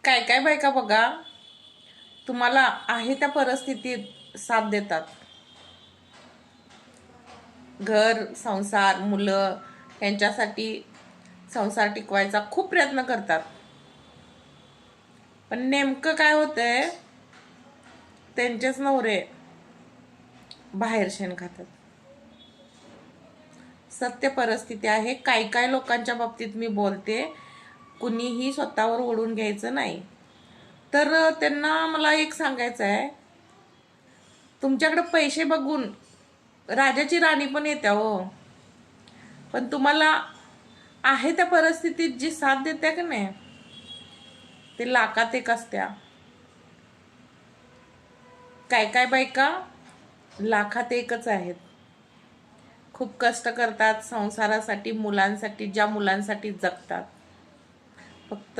काय काय बायका बघा, तुम्हाला आहे त्या परिस्थितीत साथ देतात. घर, संसार, मुलं यांच्यासाठी संसार टिकवायचा खूप प्रयत्न करतात. पण नेमकं काय होतंय, त्यांचेच नवरे बाहेर शेण खातात. सत्य परिस्थिती आहे. काही काही लोकांच्या बाबतीत मी बोलते, कुणीही स्वतःवर ओढून घ्यायचं नाही. तर त्यांना मला एक सांगायचं आहे, तुमच्याकडे पैसे बघून राजाची राणी पण येत्या हो, पण तुम्हाला आहे त्या परिस्थितीत जी साथ देते का नाही, ते लाखात एक असत्या. काय काय बायका लाखात एकच आहेत. खूप कष्ट करतात संसारासाठी, मुलांसाठी, ज्या मुलांसाठी जगतात. फक्त